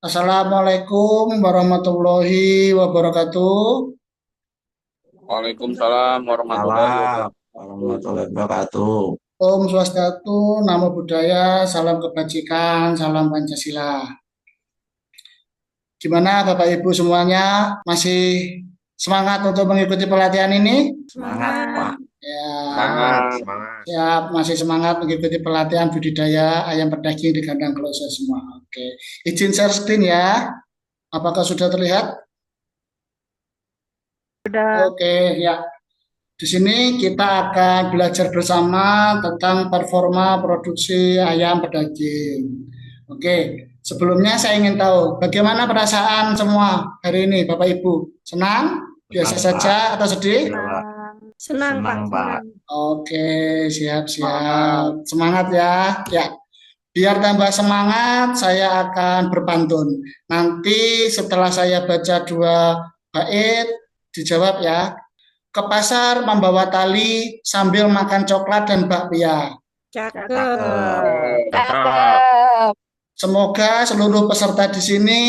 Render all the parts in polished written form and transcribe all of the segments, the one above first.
Assalamualaikum warahmatullahi wabarakatuh. Waalaikumsalam warahmatullahi Salam wabarakatuh. warahmatullahi wabarakatuh. Om Swastiastu, Namo Buddhaya, salam kebajikan, salam Pancasila. Gimana Bapak Ibu semuanya? Masih semangat untuk mengikuti pelatihan ini? Semangat, Pak. Ya, Semangat, Semangat. semangat. siap, masih semangat mengikuti pelatihan budidaya ayam pedaging di kandang closed semua. Oke, izin share screen ya. Apakah sudah terlihat? Udah. Oke, ya. Di sini kita akan belajar bersama tentang performa produksi ayam pedaging. Oke, sebelumnya saya ingin tahu bagaimana perasaan semua hari ini, Bapak Ibu. Senang? Biasa Senang, saja Pak. atau sedih? Alhamdulillah. Senang, Pak. Senang, Pak. Oke, Semangat. siap-siap. Semangat ya. Ya, biar tambah semangat, saya akan berpantun. Nanti setelah saya baca dua bait, dijawab ya. Ke pasar membawa tali sambil makan coklat dan bakpia. Cakep. Cakep. Cakep. Cakep. Semoga seluruh peserta di sini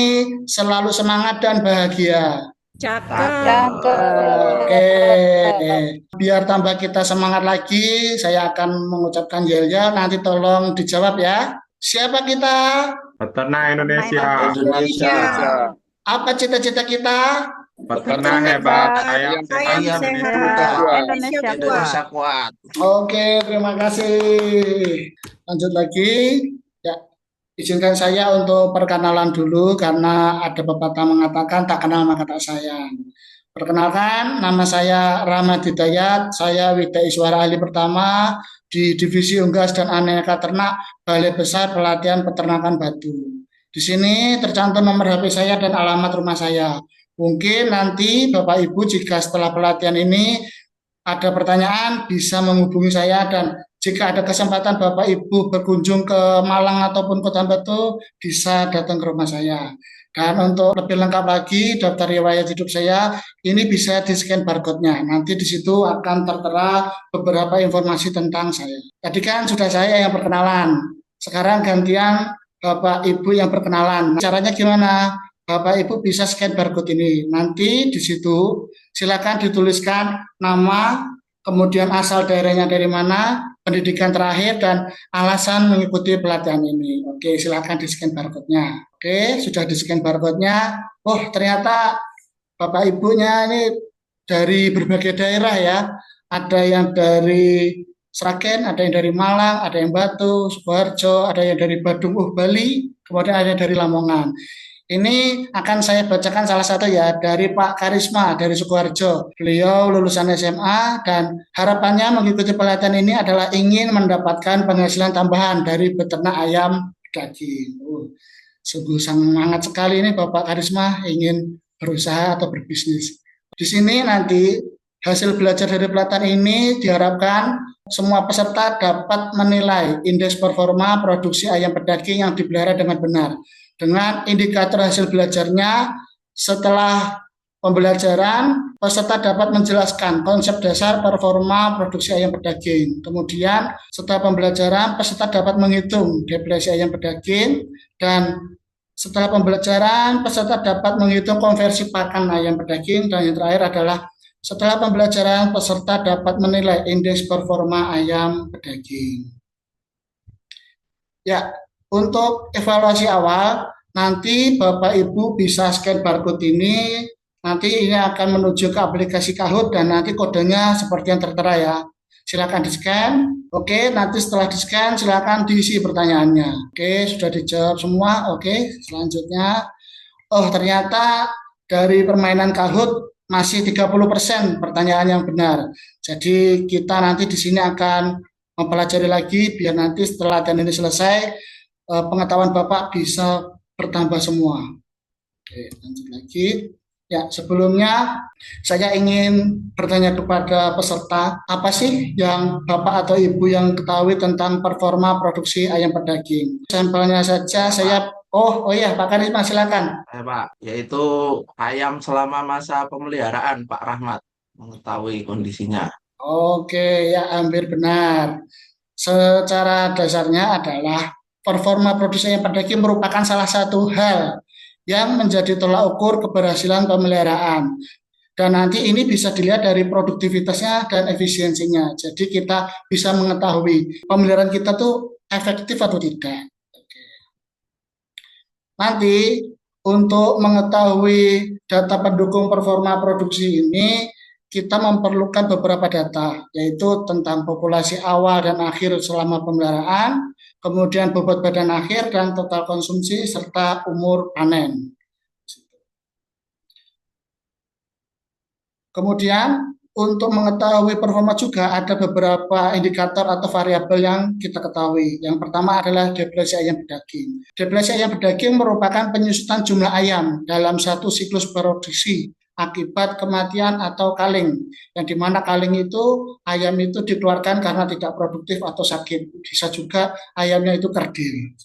selalu semangat dan bahagia. Cakep. Oke, biar tambah kita semangat lagi, saya akan mengucapkan yel-yel, nanti tolong dijawab ya. Siapa kita? Peternak Indonesia. Indonesia. Apa cita-cita kita? Peternak hebat. Ayam Ayam sehat. sehat. Indonesia Indonesia kuat. Oke, terima kasih. Lanjut lagi. Ya, izinkan saya untuk perkenalan dulu karena ada pepatah mengatakan tak kenal maka tak sayang. Perkenalkan, nama saya Rahmat Hidayat, saya Wida Iswara Ahli Pertama di Divisi Unggas dan Aneka Ternak Balai Besar Pelatihan Peternakan Batu. Di sini tercantum nomor HP saya dan alamat rumah saya. Mungkin nanti Bapak Ibu jika setelah pelatihan ini ada pertanyaan bisa menghubungi saya dan jika ada kesempatan Bapak Ibu berkunjung ke Malang ataupun Kota Batu bisa datang ke rumah saya. Dan untuk lebih lengkap lagi daftar riwayat hidup saya ini bisa di scan barcode-nya. Nanti di situ akan tertera beberapa informasi tentang saya. Tadi kan sudah saya yang perkenalan. Sekarang gantian Bapak Ibu yang perkenalan. Caranya gimana? Bapak Ibu bisa scan barcode ini. Nanti di situ silakan dituliskan nama, kemudian asal daerahnya dari mana, pendidikan terakhir, dan alasan mengikuti pelatihan ini. Oke, silakan di-scan barcode-nya. Oke, sudah di-scan barcode-nya. Oh, ternyata Bapak Ibunya ini dari berbagai daerah ya. Ada yang dari Sragen, ada yang dari Malang, ada yang Batu, Sukoharjo, ada yang dari Badung, Bali, kemudian ada yang dari Lamongan. Ini akan saya bacakan salah satu ya dari Pak Karisma dari Sukoharjo. Beliau lulusan SMA dan harapannya mengikuti pelatihan ini adalah ingin mendapatkan penghasilan tambahan dari beternak ayam daging. Sungguh sangat sekali ini Bapak Karisma ingin berusaha atau berbisnis. Di sini nanti hasil belajar dari pelatihan ini diharapkan semua peserta dapat menilai indeks performa produksi ayam pedaging yang dipelihara dengan benar. Dengan indikator hasil belajarnya, setelah pembelajaran, peserta dapat menjelaskan konsep dasar performa produksi ayam pedaging. Kemudian, setelah pembelajaran, peserta dapat menghitung depresi ayam pedaging, dan setelah pembelajaran, peserta dapat menghitung konversi pakan ayam pedaging, dan yang terakhir adalah setelah pembelajaran, peserta dapat menilai indeks performa ayam pedaging. Ya, untuk evaluasi awal, nanti Bapak Ibu bisa scan barcode ini, nanti ini akan menuju ke aplikasi Kahoot dan nanti kodenya seperti yang tertera ya. Silakan di-scan. Oke, nanti setelah di-scan silakan diisi pertanyaannya. Oke, sudah dijawab semua. Oke, selanjutnya. Oh, ternyata dari permainan Kahoot masih 30% pertanyaan yang benar. Jadi kita nanti di sini akan mempelajari lagi biar nanti setelah latihan ini selesai pengetahuan Bapak bisa bertambah semua. Oke, lanjut lagi. Ya, sebelumnya saya ingin bertanya kepada peserta, apa sih yang Bapak atau Ibu yang ketahui tentang performa produksi ayam pedaging? Sampelnya saja saya, oh ya Pak Karisma silakan. Pak, yaitu ayam selama masa pemeliharaan, Pak Rahmat. Mengetahui kondisinya. Oke, ya hampir benar. Secara dasarnya adalah performa produksi ayam pedaging merupakan salah satu hal yang menjadi tolak ukur keberhasilan pemeliharaan. Dan nanti ini bisa dilihat dari produktivitasnya dan efisiensinya. Jadi kita bisa mengetahui pemeliharaan kita tuh efektif atau tidak. Nanti untuk mengetahui data pendukung performa produksi ini, kita memerlukan beberapa data, yaitu tentang populasi awal dan akhir selama pemeliharaan, kemudian bobot badan akhir dan total konsumsi, serta umur panen. Kemudian untuk mengetahui performa juga ada beberapa indikator atau variabel yang kita ketahui. Yang pertama adalah depresi ayam berdaging. Depresi ayam berdaging merupakan penyusutan jumlah ayam dalam satu siklus produksi akibat kematian atau culling. Yang dimana culling itu ayam itu dikeluarkan karena tidak produktif atau sakit. Bisa juga ayamnya itu kerdil.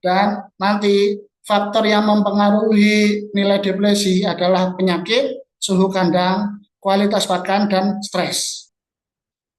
Dan nanti faktor yang mempengaruhi nilai depresi adalah penyakit, suhu kandang, kualitas pakan, dan stres.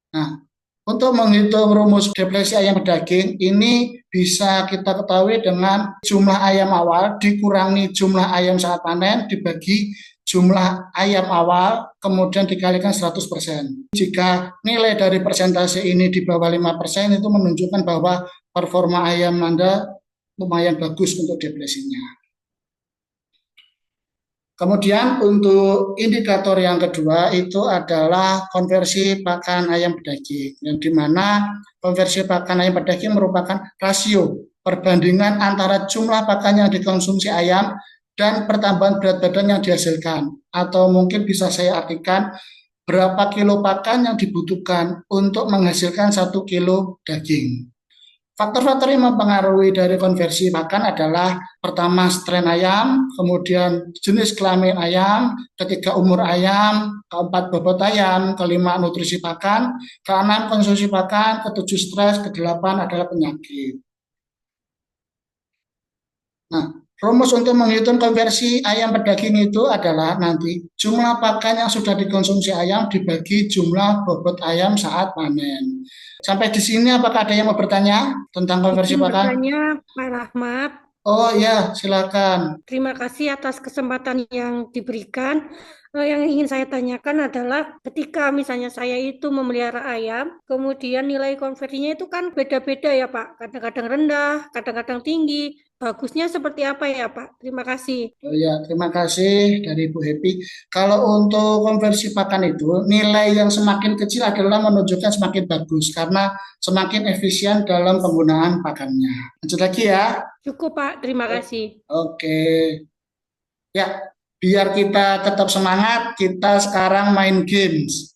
Nah, untuk menghitung rumus depresi ayam berdaging, ini bisa kita ketahui dengan jumlah ayam awal dikurangi jumlah ayam saat panen dibagi jumlah ayam awal, kemudian dikalikan 100%. Jika nilai dari persentase ini di bawah 5%, itu menunjukkan bahwa performa ayam Anda lumayan bagus untuk depresinya. Kemudian untuk indikator yang kedua itu adalah konversi pakan ayam berdaging, yang dimana konversi pakan ayam berdaging merupakan rasio perbandingan antara jumlah pakan yang dikonsumsi ayam dan pertambahan berat badan yang dihasilkan, atau mungkin bisa saya artikan berapa kilo pakan yang dibutuhkan untuk menghasilkan 1 kilo daging. Faktor-faktor yang mempengaruhi dari konversi pakan adalah pertama strain ayam, kemudian jenis kelamin ayam, ketiga umur ayam, keempat bobot ayam, kelima nutrisi pakan, keenam konsumsi pakan, ketujuh stres, kedelapan adalah penyakit. Nah, rumus untuk menghitung konversi ayam berdaging itu adalah nanti jumlah pakan yang sudah dikonsumsi ayam dibagi jumlah bobot ayam saat panen. Sampai di sini apakah ada yang mau bertanya tentang konversi Izin pakan? bertanya, Pak Rahmat. Oh ya, silakan. Terima kasih atas kesempatan yang diberikan. Yang ingin saya tanyakan adalah ketika misalnya saya itu memelihara ayam, kemudian nilai konversinya itu kan beda-beda ya Pak. Kadang-kadang rendah, kadang-kadang tinggi. Bagusnya seperti apa ya Pak? Terima kasih. Oh ya, terima kasih dari Bu Happy. Kalau untuk konversi pakan itu, nilai yang semakin kecil adalah menunjukkan semakin bagus karena semakin efisien dalam penggunaan pakannya. Lanjut lagi ya. Cukup Pak, terima kasih. Oke. Ya, biar kita tetap semangat, kita sekarang main games.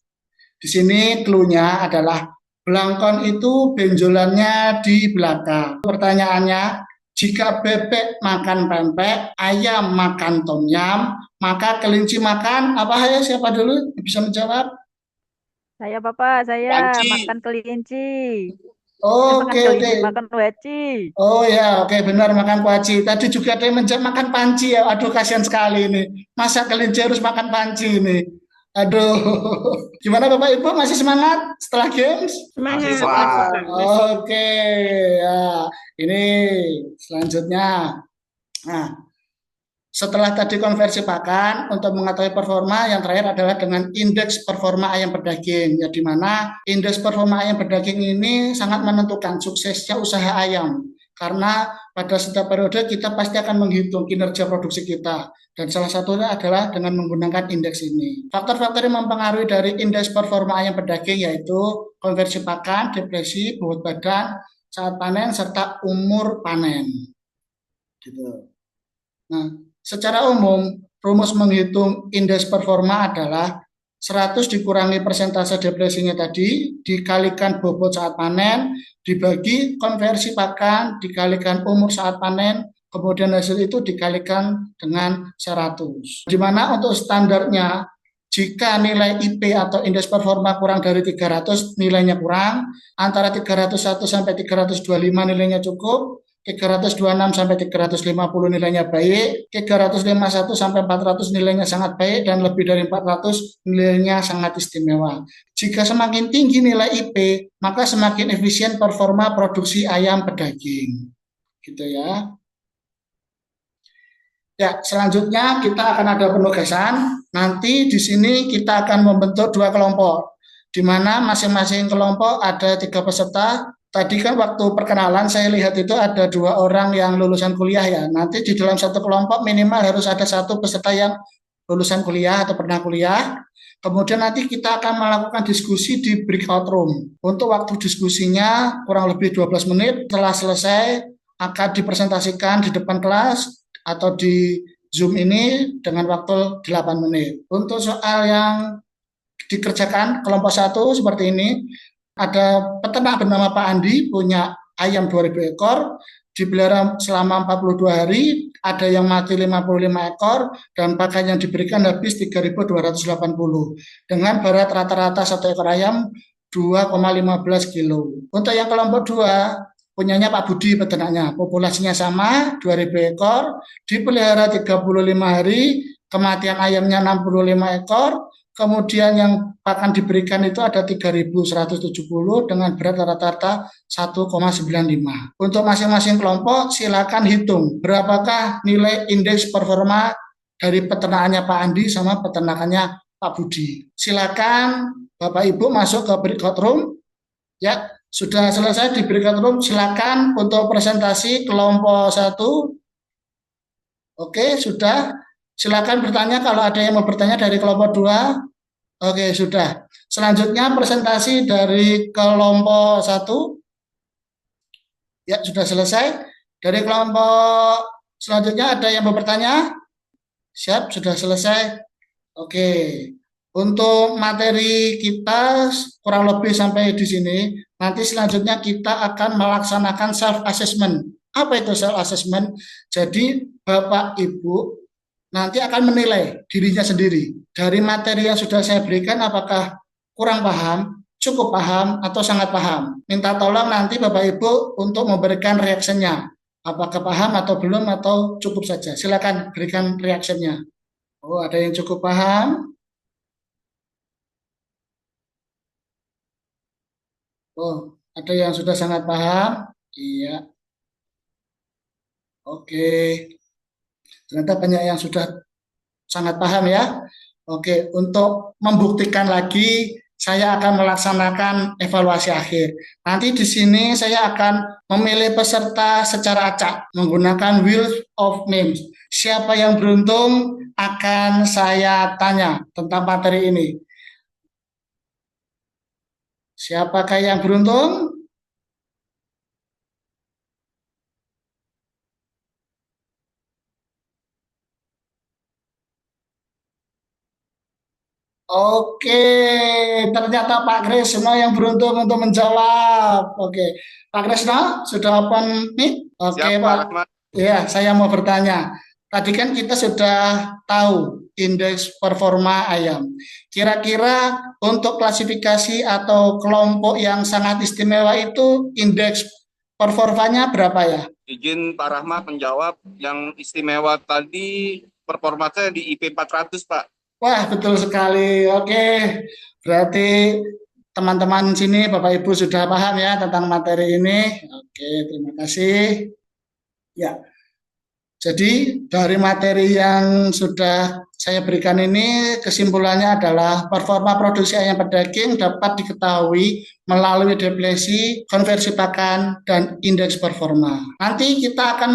Di sini clue-nya adalah belangkon itu benjolannya di belakang. Pertanyaannya, jika bebek makan pempek, ayam makan tom yum, maka kelinci makan apa ya? Siapa dulu bisa menjawab? Saya Bapak, saya Panci. makan kelinci. Oke, oke. Makan weci. Oh ya, oke benar makan kuaci. Tadi juga ada yang makan panci ya. Aduh, kasihan sekali ini. Masa kelinci harus makan panci ini? Aduh. Gimana Bapak Ibu, masih semangat setelah games? Semangat. Pak. Oke, ya. Ini selanjutnya. Nah, setelah tadi konversi pakan, untuk mengetahui performa, yang terakhir adalah dengan indeks performa ayam berdaging, ya, di mana indeks performa ayam berdaging ini sangat menentukan suksesnya usaha ayam. Karena pada setiap periode kita pasti akan menghitung kinerja produksi kita, dan salah satunya adalah dengan menggunakan indeks ini. Faktor-faktor yang mempengaruhi dari indeks performa ayam berdaging yaitu konversi pakan, depresi, bobot badan saat panen, serta umur panen. Gitu. Nah, secara umum, rumus menghitung indeks performa adalah 100 dikurangi persentase depresinya tadi, dikalikan bobot saat panen, dibagi konversi pakan, dikalikan umur saat panen, kemudian hasil itu dikalikan dengan 100. Di mana untuk standarnya, jika nilai IP atau indeks performa kurang dari 300, nilainya kurang, antara 301 sampai 325 nilainya cukup, 326 sampai 350 nilainya baik, 351 sampai 400 nilainya sangat baik, dan lebih dari 400 nilainya sangat istimewa. Jika semakin tinggi nilai IP, maka semakin efisien performa produksi ayam berdaging. Gitu ya. Ya, selanjutnya kita akan ada penugasan. Nanti di sini kita akan membentuk 2 kelompok, di mana masing-masing kelompok ada 3 peserta. Tadi kan waktu perkenalan saya lihat itu ada 2 orang yang lulusan kuliah ya. Nanti di dalam satu kelompok minimal harus ada 1 peserta yang lulusan kuliah atau pernah kuliah. Kemudian nanti kita akan melakukan diskusi di breakout room. Untuk waktu diskusinya kurang lebih 12 menit. Setelah selesai akan dipresentasikan di depan kelas atau di Zoom ini dengan waktu 8 menit. Untuk soal yang dikerjakan kelompok 1 seperti ini, ada peternak bernama Pak Andi punya ayam 2.000 ekor, dipelihara selama 42 hari, ada yang mati 55 ekor, dan pakan yang diberikan habis 3.280, dengan berat rata-rata 1 ekor ayam 2,15 kilo. Untuk yang kelompok 2, punyanya Pak Budi peternaknya, populasinya sama, 2.000 ekor, dipelihara 35 hari, kematian ayamnya 65 ekor, kemudian yang pakan diberikan itu ada 3.170 dengan berat rata-rata 1,95. Untuk masing-masing kelompok silakan hitung berapakah nilai indeks performa dari peternakannya Pak Andi sama peternakannya Pak Budi. Silakan Bapak Ibu masuk ke breakout room. Ya, sudah selesai di breakout room, silakan untuk presentasi kelompok 1. Oke, sudah. Silakan bertanya kalau ada yang mau bertanya dari kelompok 2. Oke, sudah. Selanjutnya presentasi dari kelompok 1. Ya, sudah selesai. Dari kelompok selanjutnya ada yang mau bertanya? Siap, sudah selesai. Oke. Untuk materi kita kurang lebih sampai di sini. Nanti selanjutnya kita akan melaksanakan self assessment. Apa itu self assessment? Jadi Bapak Ibu nanti akan menilai dirinya sendiri. Dari materi yang sudah saya berikan apakah kurang paham, cukup paham, atau sangat paham. Minta tolong nanti Bapak Ibu untuk memberikan reaksinya. Apakah paham atau belum atau cukup saja. Silakan berikan reaksinya. Oh, ada yang cukup paham? Oh, ada yang sudah sangat paham? Iya. Oke. Ternyata banyak yang sudah sangat paham ya. Oke, untuk membuktikan lagi saya akan melaksanakan evaluasi akhir. Nanti di sini saya akan memilih peserta secara acak menggunakan wheel of names. Siapa yang beruntung akan saya tanya tentang materi ini. Siapakah yang beruntung? Oke, ternyata Pak Krisno yang beruntung untuk menjawab. Oke, Pak Krisno sudah open mic? Oke, Siap, Pak Pak. Rahmat. Ya, saya mau bertanya. Tadi kan kita sudah tahu indeks performa ayam. Kira-kira untuk klasifikasi atau kelompok yang sangat istimewa itu indeks performanya berapa ya? Izin Pak Rahmat menjawab. Yang istimewa tadi performa saya di IP 400, Pak. Wah, betul sekali. Oke, berarti teman-teman sini, Bapak Ibu sudah paham ya tentang materi ini. Oke, terima kasih. Ya, jadi dari materi yang sudah saya berikan ini, kesimpulannya adalah performa produksi ayam pedaging dapat diketahui melalui deflasi, konversi pakan, dan indeks performa. Nanti kita akan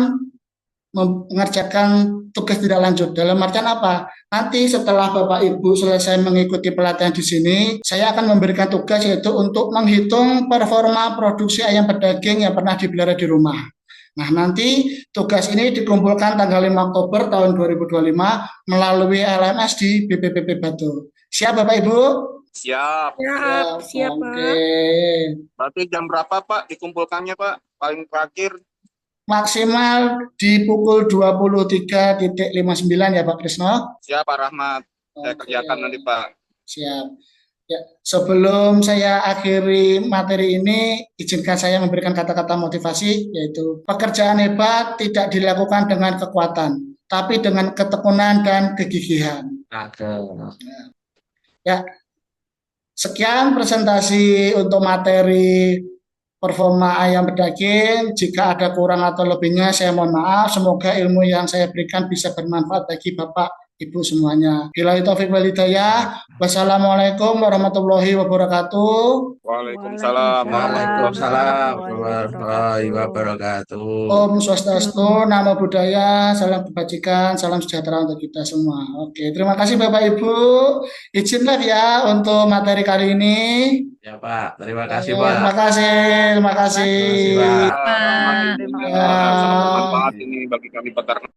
mengerjakan tugas tidak lanjut. Dalam artian apa? Nanti setelah Bapak Ibu selesai mengikuti pelatihan di sini, saya akan memberikan tugas yaitu untuk menghitung performa produksi ayam pedaging yang pernah dipelihara di rumah. Nah, nanti tugas ini dikumpulkan tanggal 5 Oktober tahun 2025 melalui LMS di BPPP Batu. Siap Bapak Ibu? Siap. Siap, Pak. Oke. Berarti jam berapa, Pak, dikumpulkannya, Pak? Paling terakhir. Maksimal di pukul 23.59 ya Pak Krisno. Siap, Pak Rahmat. Saya Oke. kerjakan nanti, Pak. Siap. Ya, sebelum saya akhiri materi ini, izinkan saya memberikan kata-kata motivasi, yaitu pekerjaan hebat tidak dilakukan dengan kekuatan, tapi dengan ketekunan dan kegigihan. Ya, sekian presentasi untuk materi performa ayam berdaging. Jika ada kurang atau lebihnya, saya mohon maaf. Semoga ilmu yang saya berikan bisa bermanfaat bagi Bapak Ibu semuanya. Billahi taufiq wal hidayah. Wassalamualaikum warahmatullahi wabarakatuh. Waalaikumsalam. Waalaikumsalam warahmatullahi warahmatullahi wabarakatuh. Om Swastiastu, Namo Buddhaya, salam kebajikan, salam sejahtera untuk kita semua. Oke, terima kasih Bapak Ibu. Izinlah ya untuk materi kali ini. Ya Pak, terima kasih Terima Pak. kasih, terima kasih. Terima kasih, Pak. Terima kasih. Terima kasih. Sangat bermanfaat ini bagi kami peternak.